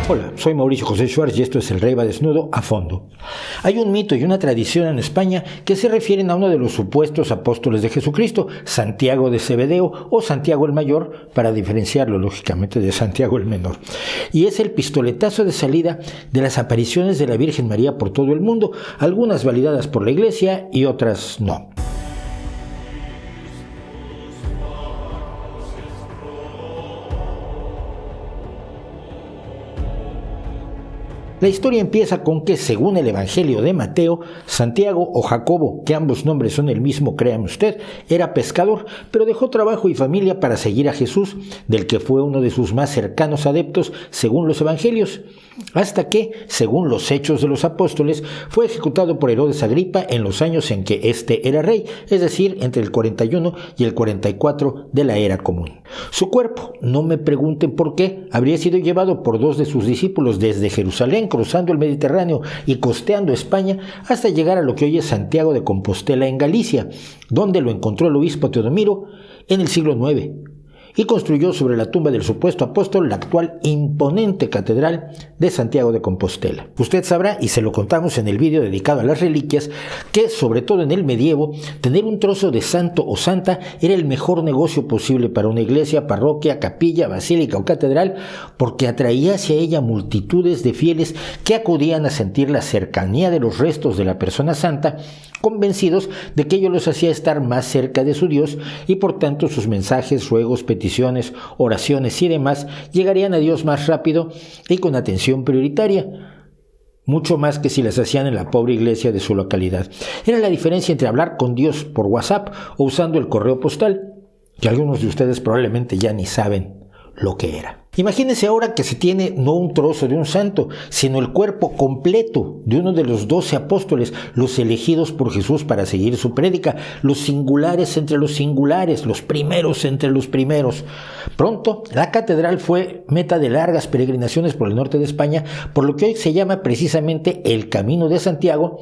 Hola, soy Mauricio José Schwartz y esto es El Rey va desnudo a fondo. Hay un mito y una tradición en España que se refieren a uno de los supuestos apóstoles de Jesucristo, Santiago de Cebedeo o Santiago el Mayor, para diferenciarlo lógicamente de Santiago el Menor. Y es el pistoletazo de salida de las apariciones de la Virgen María por todo el mundo, algunas validadas por la Iglesia y otras no. La historia empieza con que, según el Evangelio de Mateo, Santiago o Jacobo, que ambos nombres son el mismo, créame usted, era pescador, pero dejó trabajo y familia para seguir a Jesús, del que fue uno de sus más cercanos adeptos, según los Evangelios, hasta que, según los Hechos de los Apóstoles, fue ejecutado por Herodes Agripa en los años en que éste era rey, es decir, entre el 41 y el 44 de la era común. Su cuerpo, no me pregunten por qué, habría sido llevado por dos de sus discípulos desde Jerusalén, cruzando el Mediterráneo y costeando España hasta llegar a lo que hoy es Santiago de Compostela en Galicia, donde lo encontró el obispo Teodomiro en el siglo IX y construyó sobre la tumba del supuesto apóstol la actual imponente catedral de Santiago de Compostela. Usted sabrá, y se lo contamos en el vídeo dedicado a las reliquias, que sobre todo en el medievo, tener un trozo de santo o santa era el mejor negocio posible para una iglesia, parroquia, capilla, basílica o catedral, porque atraía hacia ella multitudes de fieles que acudían a sentir la cercanía de los restos de la persona santa, convencidos de que ello los hacía estar más cerca de su Dios y por tanto sus mensajes, ruegos, peticiones, oraciones y demás llegarían a Dios más rápido y con atención prioritaria, mucho más que si las hacían en la pobre iglesia de su localidad. Era la diferencia entre hablar con Dios por WhatsApp o usando el correo postal, que algunos de ustedes probablemente ya ni saben lo que era. Imagínense ahora que se tiene no un trozo de un santo, sino el cuerpo completo de uno de los 12 apóstoles, los elegidos por Jesús para seguir su prédica, los singulares entre los singulares, los primeros entre los primeros. Pronto, la catedral fue meta de largas peregrinaciones por el norte de España, por lo que hoy se llama precisamente el Camino de Santiago,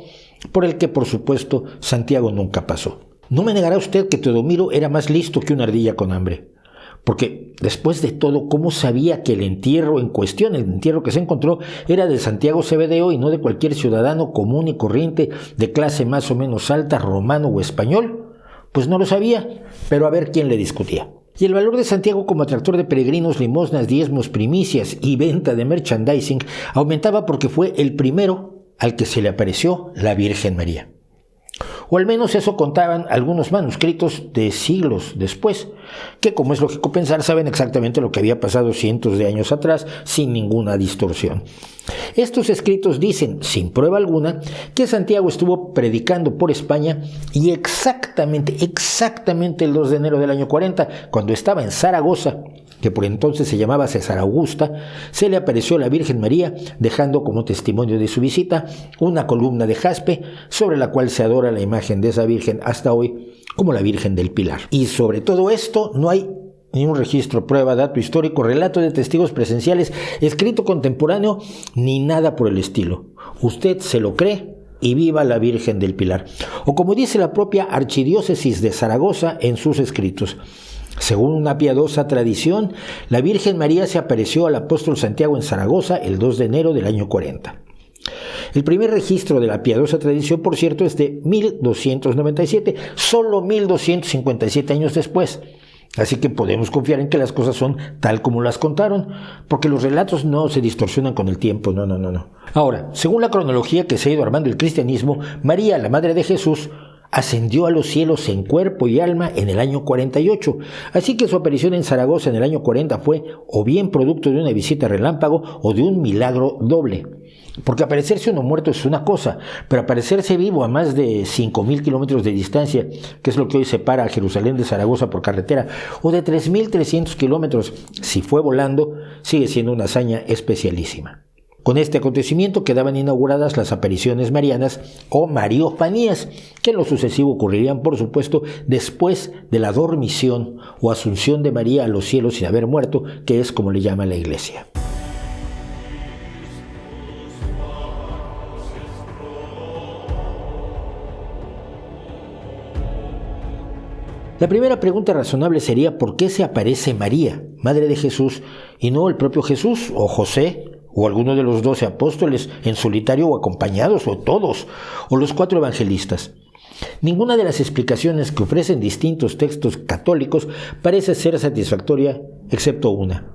por el que, por supuesto, Santiago nunca pasó. No me negará usted que Teodomiro era más listo que una ardilla con hambre. Porque después de todo, ¿cómo sabía que el entierro en cuestión, el entierro que se encontró, era de Santiago Cebedeo y no de cualquier ciudadano común y corriente de clase más o menos alta, romano o español? Pues no lo sabía, pero a ver quién le discutía. Y el valor de Santiago como atractor de peregrinos, limosnas, diezmos, primicias y venta de merchandising aumentaba porque fue el primero al que se le apareció la Virgen María. O al menos eso contaban algunos manuscritos de siglos después, que, como es lógico pensar, saben exactamente lo que había pasado cientos de años atrás, sin ninguna distorsión. Estos escritos dicen, sin prueba alguna, que Santiago estuvo predicando por España y exactamente el 2 de enero del año 40, cuando estaba en Zaragoza, que por entonces se llamaba César Augusta, se le apareció la Virgen María, dejando como testimonio de su visita una columna de jaspe sobre la cual se adora la imagen de esa Virgen hasta hoy como la Virgen del Pilar. Y sobre todo esto no hay ni un registro, prueba, dato histórico, relato de testigos presenciales, escrito contemporáneo, ni nada por el estilo. Usted se lo cree y viva la Virgen del Pilar. O como dice la propia Archidiócesis de Zaragoza en sus escritos, según una piadosa tradición, la Virgen María se apareció al apóstol Santiago en Zaragoza el 2 de enero del año 40. El primer registro de la piadosa tradición, por cierto, es de 1297, solo 1257 años después. Así que podemos confiar en que las cosas son tal como las contaron, porque los relatos no se distorsionan con el tiempo, no. Ahora, según la cronología que se ha ido armando el cristianismo, María, la Madre de Jesús, ascendió a los cielos en cuerpo y alma en el año 48, así que su aparición en Zaragoza en el año 40 fue o bien producto de una visita relámpago o de un milagro doble. Porque aparecerse uno muerto es una cosa, pero aparecerse vivo a más de 5.000 kilómetros de distancia, que es lo que hoy separa a Jerusalén de Zaragoza por carretera, o de 3.300 kilómetros si fue volando, sigue siendo una hazaña especialísima. Con este acontecimiento quedaban inauguradas las apariciones marianas o mariofanías, que en lo sucesivo ocurrirían, por supuesto, después de la dormición o asunción de María a los cielos sin haber muerto, que es como le llama la Iglesia. La primera pregunta razonable sería ¿por qué se aparece María, Madre de Jesús, y no el propio Jesús, o José, o alguno de los 12 apóstoles en solitario o acompañados, o todos, o los 4 evangelistas. Ninguna de las explicaciones que ofrecen distintos textos católicos parece ser satisfactoria, excepto una: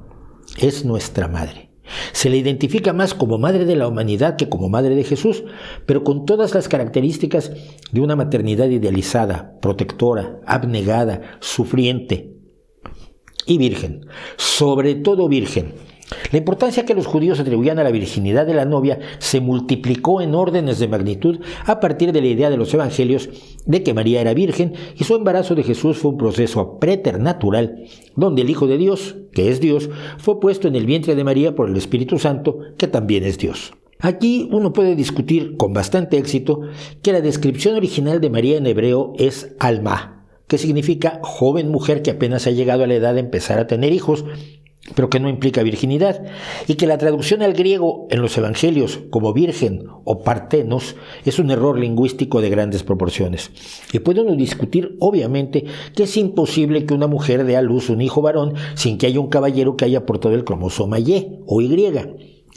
es nuestra madre. Se le identifica más como madre de la humanidad que como madre de Jesús, pero con todas las características de una maternidad idealizada, protectora, abnegada, sufriente y virgen, sobre todo virgen. La importancia que los judíos atribuían a la virginidad de la novia se multiplicó en órdenes de magnitud a partir de la idea de los evangelios de que María era virgen, y su embarazo de Jesús fue un proceso preternatural, donde el Hijo de Dios, que es Dios, fue puesto en el vientre de María por el Espíritu Santo, que también es Dios. Aquí uno puede discutir con bastante éxito que la descripción original de María en hebreo es Alma, que significa joven mujer que apenas ha llegado a la edad de empezar a tener hijos, pero que no implica virginidad, y que la traducción al griego en los evangelios como virgen o partenos es un error lingüístico de grandes proporciones. Y puede uno discutir, obviamente, que es imposible que una mujer dé a luz un hijo varón sin que haya un caballero que haya portado el cromosoma Y o Y.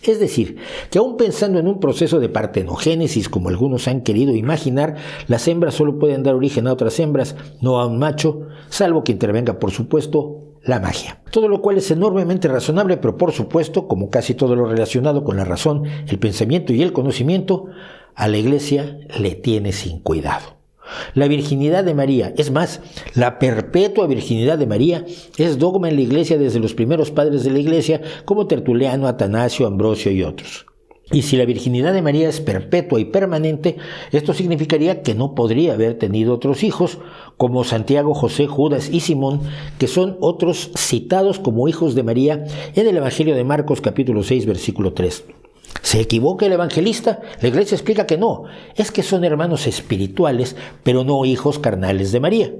Es decir, que aún pensando en un proceso de partenogénesis como algunos han querido imaginar, las hembras solo pueden dar origen a otras hembras, no a un macho, salvo que intervenga, por supuesto, la magia. Todo lo cual es enormemente razonable, pero por supuesto, como casi todo lo relacionado con la razón, el pensamiento y el conocimiento, a la Iglesia le tiene sin cuidado. La virginidad de María, es más, la perpetua virginidad de María, es dogma en la Iglesia desde los primeros padres de la Iglesia, como Tertuliano, Atanasio, Ambrosio y otros. Y si la virginidad de María es perpetua y permanente, esto significaría que no podría haber tenido otros hijos, como Santiago, José, Judas y Simón, que son otros citados como hijos de María en el Evangelio de Marcos capítulo 6, versículo 3. ¿Se equivoca el evangelista? La Iglesia explica que no, es que son hermanos espirituales, pero no hijos carnales de María.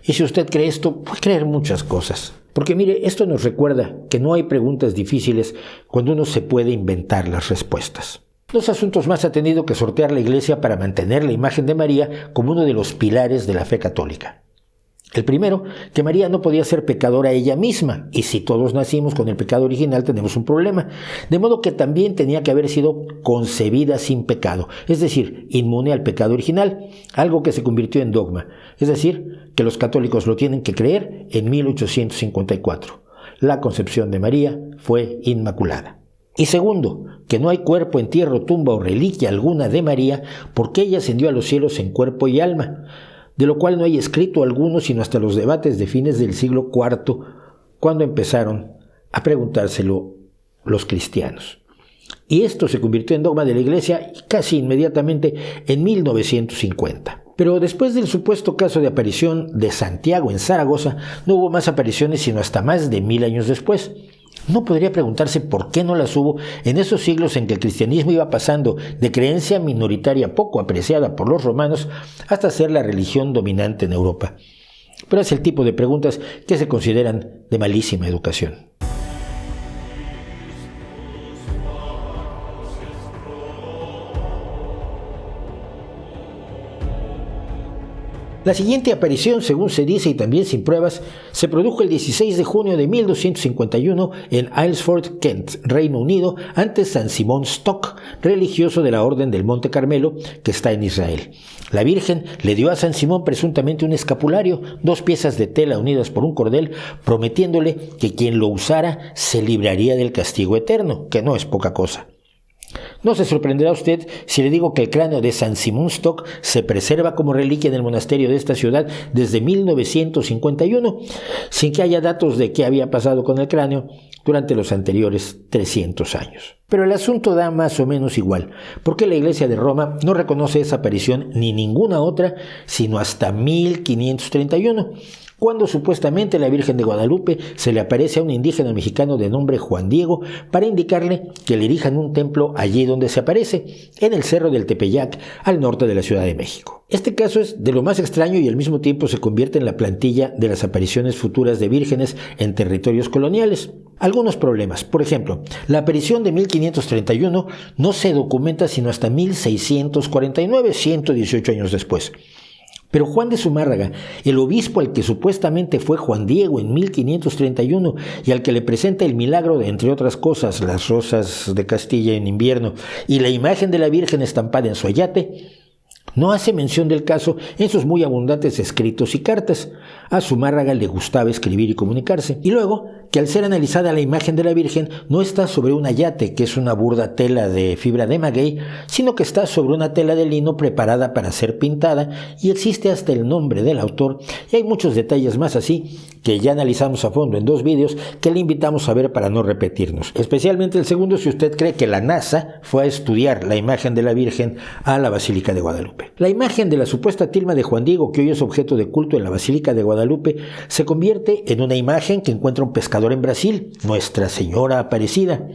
Y si usted cree esto, puede creer muchas cosas. Porque mire, esto nos recuerda que no hay preguntas difíciles cuando uno se puede inventar las respuestas. 2 asuntos más ha tenido que sortear la Iglesia para mantener la imagen de María como uno de los pilares de la fe católica. El primero, que María no podía ser pecadora ella misma, y si todos nacimos con el pecado original tenemos un problema, de modo que también tenía que haber sido concebida sin pecado, es decir, inmune al pecado original, algo que se convirtió en dogma, es decir, que los católicos lo tienen que creer en 1854. La concepción de María fue inmaculada. Y segundo, que no hay cuerpo, entierro, tumba o reliquia alguna de María, porque ella ascendió a los cielos en cuerpo y alma, de lo cual no hay escrito alguno sino hasta los debates de fines del siglo IV, cuando empezaron a preguntárselo los cristianos. Y esto se convirtió en dogma de la Iglesia casi inmediatamente en 1950. Pero después del supuesto caso de aparición de Santiago en Zaragoza, no hubo más apariciones sino hasta más de 1000 años después. ¿No podría preguntarse por qué no las hubo en esos siglos en que el cristianismo iba pasando de creencia minoritaria poco apreciada por los romanos hasta ser la religión dominante en Europa? Pero es el tipo de preguntas que se consideran de malísima educación. La siguiente aparición, según se dice y también sin pruebas, se produjo el 16 de junio de 1251 en Aylesford, Kent, Reino Unido, ante San Simón Stock, religioso de la Orden del Monte Carmelo, que está en Israel. La Virgen le dio a San Simón presuntamente un escapulario, 2 piezas de tela unidas por un cordel, prometiéndole que quien lo usara se libraría del castigo eterno, que no es poca cosa. No se sorprenderá usted si le digo que el cráneo de San Simón Stock se preserva como reliquia en el monasterio de esta ciudad desde 1951, sin que haya datos de qué había pasado con el cráneo durante los anteriores 300 años. Pero el asunto da más o menos igual, porque la Iglesia de Roma no reconoce esa aparición ni ninguna otra, sino hasta 1531, cuando supuestamente la Virgen de Guadalupe se le aparece a un indígena mexicano de nombre Juan Diego para indicarle que le erijan un templo allí donde se aparece, en el Cerro del Tepeyac, al norte de la Ciudad de México. Este caso es de lo más extraño y al mismo tiempo se convierte en la plantilla de las apariciones futuras de vírgenes en territorios coloniales. Algunos problemas. Por ejemplo, la aparición de 1531 no se documenta sino hasta 1649, 118 años después. Pero Juan de Zumárraga, el obispo al que supuestamente fue Juan Diego en 1531 y al que le presenta el milagro de, entre otras cosas, las rosas de Castilla en invierno y la imagen de la Virgen estampada en su ayate, no hace mención del caso en sus muy abundantes escritos y cartas. A Zumárraga le gustaba escribir y comunicarse. Y luego, que al ser analizada la imagen de la Virgen no está sobre un ayate, que es una burda tela de fibra de maguey, sino que está sobre una tela de lino preparada para ser pintada, y existe hasta el nombre del autor, y hay muchos detalles más así, que ya analizamos a fondo en 2 vídeos que le invitamos a ver para no repetirnos. Especialmente el segundo si usted cree que la NASA fue a estudiar la imagen de la Virgen a la Basílica de Guadalupe. La imagen de la supuesta tilma de Juan Diego, que hoy es objeto de culto en la Basílica de Guadalupe, se convierte en una imagen que encuentra un pescador en Brasil, Nuestra Señora Aparecida,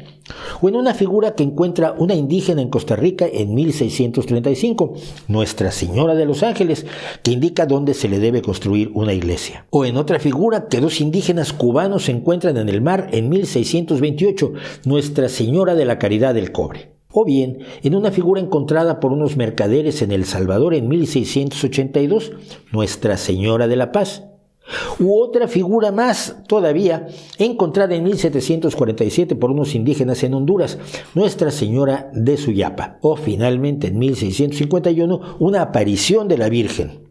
o en una figura que encuentra una indígena en Costa Rica en 1635, Nuestra Señora de los Ángeles, que indica dónde se le debe construir una iglesia, o en otra figura que 2 indígenas cubanos se encuentran en el mar en 1628, Nuestra Señora de la Caridad del Cobre. O bien, en una figura encontrada por unos mercaderes en El Salvador en 1682, Nuestra Señora de la Paz. U otra figura más todavía, encontrada en 1747 por unos indígenas en Honduras, Nuestra Señora de Suyapa. O finalmente, en 1651, una aparición de la Virgen,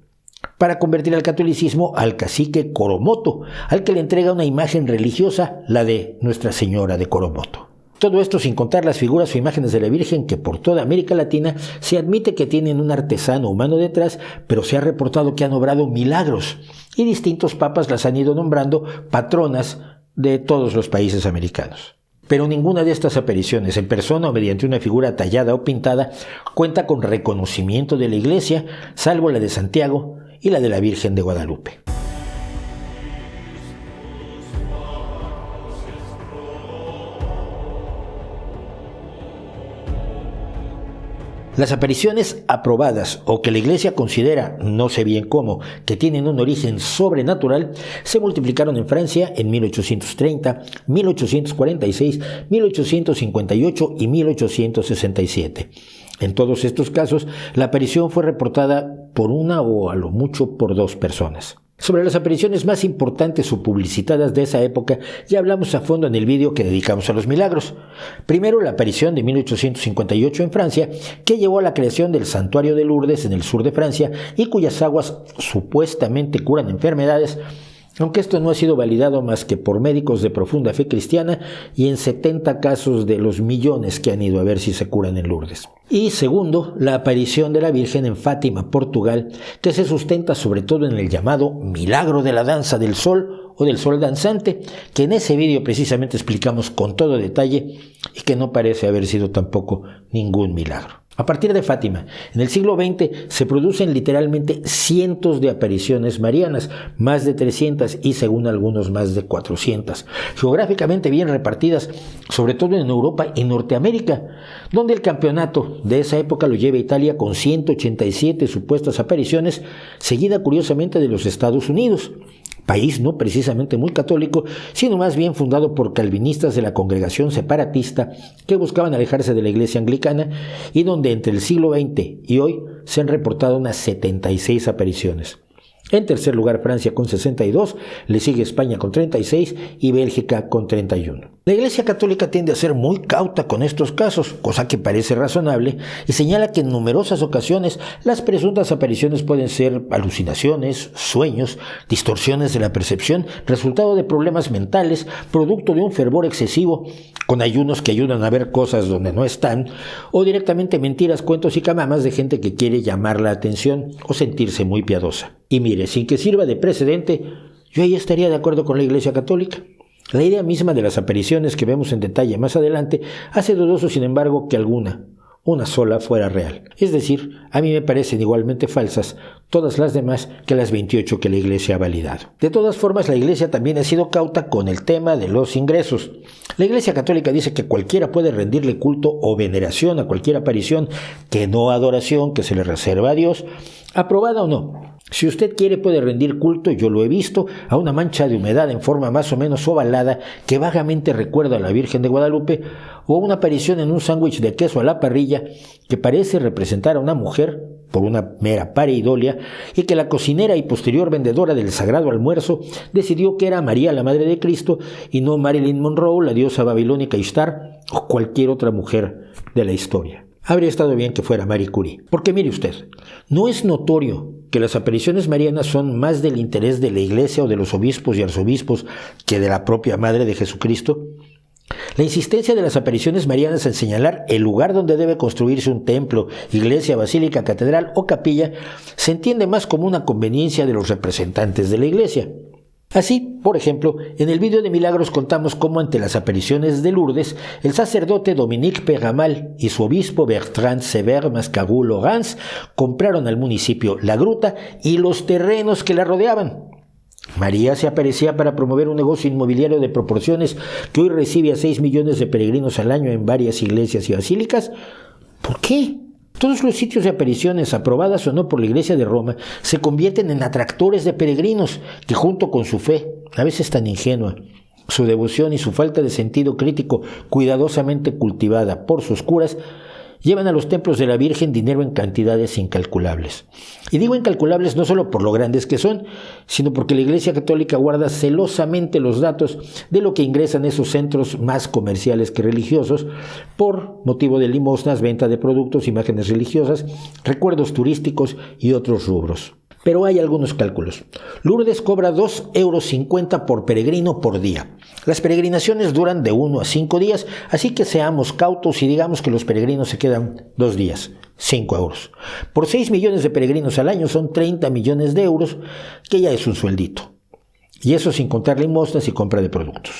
para convertir al catolicismo al cacique Coromoto, al que le entrega una imagen religiosa, la de Nuestra Señora de Coromoto. Todo esto sin contar las figuras o imágenes de la Virgen que por toda América Latina se admite que tienen un artesano humano detrás, pero se ha reportado que han obrado milagros y distintos papas las han ido nombrando patronas de todos los países americanos. Pero ninguna de estas apariciones, en persona o mediante una figura tallada o pintada, cuenta con reconocimiento de la Iglesia, salvo la de Santiago y la de la Virgen de Guadalupe. Las apariciones aprobadas o que la Iglesia considera, no sé bien cómo, que tienen un origen sobrenatural, se multiplicaron en Francia en 1830, 1846, 1858 y 1867. En todos estos casos, la aparición fue reportada por una o a lo mucho por 2 personas. Sobre las apariciones más importantes o publicitadas de esa época ya hablamos a fondo en el vídeo que dedicamos a los milagros. Primero, la aparición de 1858 en Francia, que llevó a la creación del Santuario de Lourdes en el sur de Francia y cuyas aguas supuestamente curan enfermedades, aunque esto no ha sido validado más que por médicos de profunda fe cristiana y en 70 casos de los millones que han ido a ver si se curan en Lourdes. Y segundo, la aparición de la Virgen en Fátima, Portugal, que se sustenta sobre todo en el llamado milagro de la danza del sol o del sol danzante, que en ese vídeo precisamente explicamos con todo detalle y que no parece haber sido tampoco ningún milagro. A partir de Fátima, en el siglo XX se producen literalmente cientos de apariciones marianas, más de 300 y según algunos más de 400, geográficamente bien repartidas, sobre todo en Europa y Norteamérica, donde el campeonato de esa época lo lleva Italia con 187 supuestas apariciones, seguida curiosamente de los Estados Unidos, país no precisamente muy católico, sino más bien fundado por calvinistas de la congregación separatista que buscaban alejarse de la iglesia anglicana y donde entre el siglo XX y hoy se han reportado unas 76 apariciones. En tercer lugar Francia con 62, le sigue España con 36 y Bélgica con 31. La Iglesia Católica tiende a ser muy cauta con estos casos, cosa que parece razonable, y señala que en numerosas ocasiones las presuntas apariciones pueden ser alucinaciones, sueños, distorsiones de la percepción, resultado de problemas mentales, producto de un fervor excesivo, con ayunos que ayudan a ver cosas donde no están, o directamente mentiras, cuentos y camamas de gente que quiere llamar la atención o sentirse muy piadosa. Y mire, sin que sirva de precedente, yo ahí estaría de acuerdo con la Iglesia Católica. La idea misma de las apariciones que vemos en detalle más adelante hace dudoso, sin embargo, que una sola fuera real. Es decir, a mí me parecen igualmente falsas todas las demás que las 28 que la Iglesia ha validado. De todas formas, la Iglesia también ha sido cauta con el tema de los ingresos. La Iglesia Católica dice que cualquiera puede rendirle culto o veneración a cualquier aparición, que no adoración que se le reserva a Dios, aprobada o no. Si usted quiere puede rendir culto, yo lo he visto, a una mancha de humedad en forma más o menos ovalada que vagamente recuerda a la Virgen de Guadalupe, o una aparición en un sándwich de queso a la parrilla que parece representar a una mujer, por una mera pareidolia, y que la cocinera y posterior vendedora del sagrado almuerzo decidió que era María la Madre de Cristo y no Marilyn Monroe, la diosa babilónica Ishtar o cualquier otra mujer de la historia. Habría estado bien que fuera Marie Curie. Porque mire usted, ¿no es notorio que las apariciones marianas son más del interés de la Iglesia o de los obispos y arzobispos que de la propia Madre de Jesucristo? La insistencia de las apariciones marianas en señalar el lugar donde debe construirse un templo, iglesia, basílica, catedral o capilla se entiende más como una conveniencia de los representantes de la Iglesia. Así, por ejemplo, en el vídeo de Milagros contamos cómo ante las apariciones de Lourdes, el sacerdote Dominique Perramal y su obispo Bertrand Sever Mascarou Laurens compraron al municipio la gruta y los terrenos que la rodeaban. María se aparecía para promover un negocio inmobiliario de proporciones que hoy recibe a 6 millones de peregrinos al año en varias iglesias y basílicas. ¿Por qué? Todos los sitios de apariciones, aprobadas o no por la Iglesia de Roma, se convierten en atractores de peregrinos que, junto con su fe, a veces tan ingenua, su devoción y su falta de sentido crítico cuidadosamente cultivada por sus curas, llevan a los templos de la Virgen dinero en cantidades incalculables. Y digo incalculables no solo por lo grandes que son, sino porque la Iglesia Católica guarda celosamente los datos de lo que ingresan esos centros más comerciales que religiosos por motivo de limosnas, venta de productos, imágenes religiosas, recuerdos turísticos y otros rubros. Pero hay algunos cálculos. Lourdes cobra 2,50 € por peregrino por día. Las peregrinaciones duran de 1 a 5 días, así que seamos cautos y digamos que los peregrinos se quedan 2 días, 5 euros. Por 6 millones de peregrinos al año son 30 millones de euros, que ya es un sueldito. Y eso sin contar limosnas y compra de productos.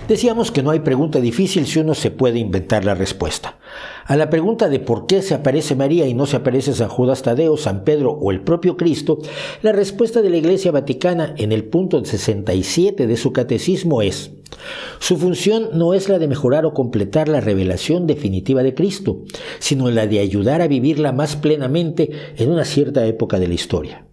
Decíamos que no hay pregunta difícil si uno se puede inventar la respuesta. A la pregunta de por qué se aparece María y no se aparece San Judas Tadeo, San Pedro o el propio Cristo, la respuesta de la Iglesia Vaticana en el punto 67 de su catecismo es: su función no es la de mejorar o completar la revelación definitiva de Cristo, sino la de ayudar a vivirla más plenamente en una cierta época de la historia.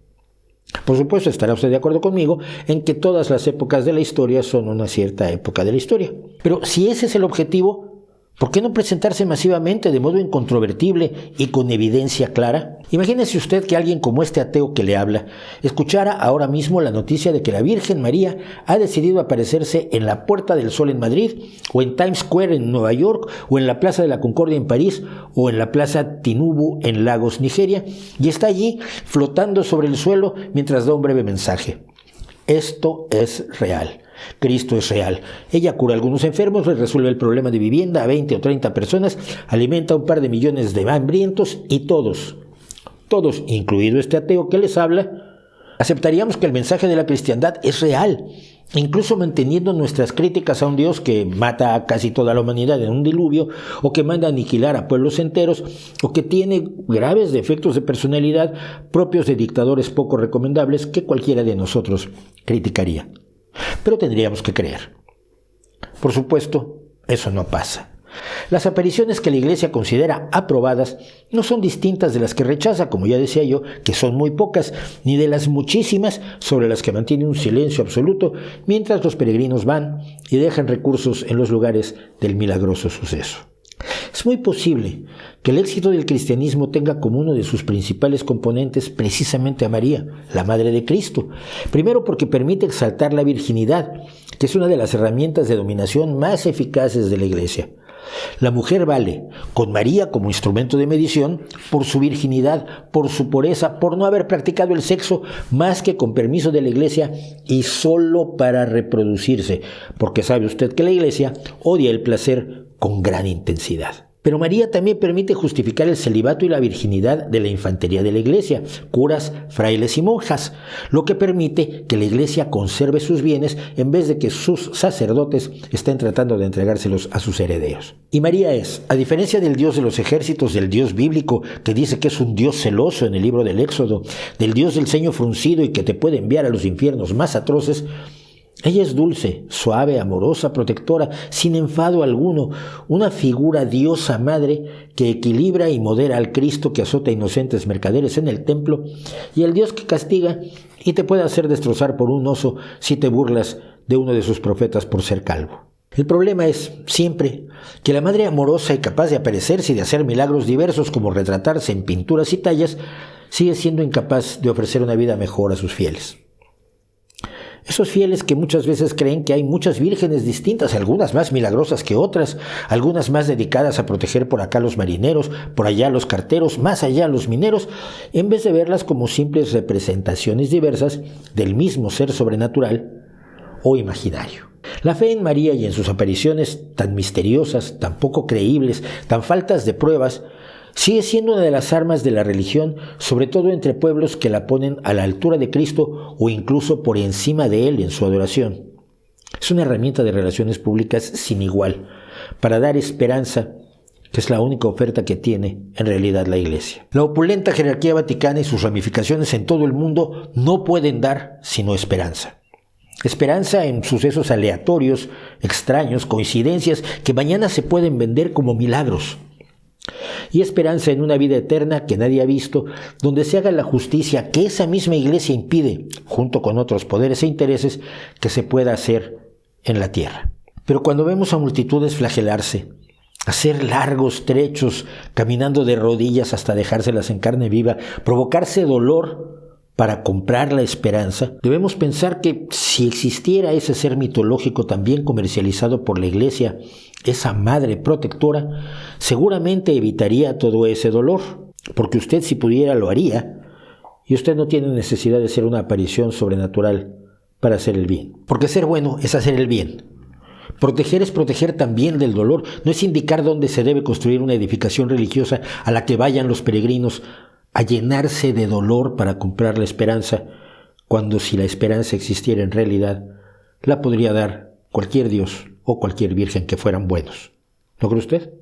Por supuesto, estará usted de acuerdo conmigo en que todas las épocas de la historia son una cierta época de la historia. Pero si ese es el objetivo, ¿por qué no presentarse masivamente de modo incontrovertible y con evidencia clara? Imagínese usted que alguien como este ateo que le habla escuchara ahora mismo la noticia de que la Virgen María ha decidido aparecerse en la Puerta del Sol en Madrid, o en Times Square en Nueva York, o en la Plaza de la Concordia en París, o en la Plaza Tinubu en Lagos, Nigeria, y está allí flotando sobre el suelo mientras da un breve mensaje. Esto es real. Cristo es real. Ella cura a algunos enfermos, les resuelve el problema de vivienda a 20 o 30 personas, alimenta a un par de millones de hambrientos y todos, incluido este ateo que les habla, aceptaríamos que el mensaje de la cristiandad es real, incluso manteniendo nuestras críticas a un Dios que mata a casi toda la humanidad en un diluvio, o que manda a aniquilar a pueblos enteros, o que tiene graves defectos de personalidad propios de dictadores poco recomendables que cualquiera de nosotros criticaría. Pero tendríamos que creer. Por supuesto, eso no pasa. Las apariciones que la Iglesia considera aprobadas no son distintas de las que rechaza, como ya decía yo, que son muy pocas, ni de las muchísimas sobre las que mantiene un silencio absoluto mientras los peregrinos van y dejan recursos en los lugares del milagroso suceso. Es muy posible que el éxito del cristianismo tenga como uno de sus principales componentes precisamente a María, la Madre de Cristo. Primero porque permite exaltar la virginidad, que es una de las herramientas de dominación más eficaces de la Iglesia. La mujer vale, con María como instrumento de medición, por su virginidad, por su pureza, por no haber practicado el sexo más que con permiso de la Iglesia y solo para reproducirse, porque sabe usted que la Iglesia odia el placer con gran intensidad. Pero María también permite justificar el celibato y la virginidad de la infantería de la Iglesia, curas, frailes y monjas, lo que permite que la Iglesia conserve sus bienes en vez de que sus sacerdotes estén tratando de entregárselos a sus herederos. Y María es, a diferencia del Dios de los ejércitos, del Dios bíblico, que dice que es un Dios celoso en el libro del Éxodo, del Dios del ceño fruncido y que te puede enviar a los infiernos más atroces, ella es dulce, suave, amorosa, protectora, sin enfado alguno, una figura diosa madre que equilibra y modera al Cristo que azota inocentes mercaderes en el templo y al Dios que castiga y te puede hacer destrozar por un oso si te burlas de uno de sus profetas por ser calvo. El problema es, siempre, que la madre amorosa y capaz de aparecerse y de hacer milagros diversos como retratarse en pinturas y tallas, sigue siendo incapaz de ofrecer una vida mejor a sus fieles. Esos fieles que muchas veces creen que hay muchas vírgenes distintas, algunas más milagrosas que otras, algunas más dedicadas a proteger por acá a los marineros, por allá a los carteros, más allá a los mineros, en vez de verlas como simples representaciones diversas del mismo ser sobrenatural o imaginario. La fe en María y en sus apariciones tan misteriosas, tan poco creíbles, tan faltas de pruebas, sigue siendo una de las armas de la religión, sobre todo entre pueblos que la ponen a la altura de Cristo o incluso por encima de Él en su adoración. Es una herramienta de relaciones públicas sin igual, para dar esperanza, que es la única oferta que tiene en realidad la Iglesia. La opulenta jerarquía vaticana y sus ramificaciones en todo el mundo no pueden dar sino esperanza. Esperanza en sucesos aleatorios, extraños, coincidencias que mañana se pueden vender como milagros. Y esperanza en una vida eterna que nadie ha visto, donde se haga la justicia que esa misma Iglesia impide, junto con otros poderes e intereses, que se pueda hacer en la tierra. Pero cuando vemos a multitudes flagelarse, hacer largos trechos, caminando de rodillas hasta dejárselas en carne viva, provocarse dolor para comprar la esperanza, debemos pensar que si existiera ese ser mitológico también comercializado por la Iglesia, esa madre protectora, seguramente evitaría todo ese dolor, porque usted si pudiera lo haría, y usted no tiene necesidad de ser una aparición sobrenatural para hacer el bien. Porque ser bueno es hacer el bien. Proteger es proteger también del dolor, no es indicar dónde se debe construir una edificación religiosa a la que vayan los peregrinos a llenarse de dolor para comprar la esperanza, cuando si la esperanza existiera en realidad, la podría dar cualquier Dios o cualquier virgen que fueran buenos. ¿No cree usted?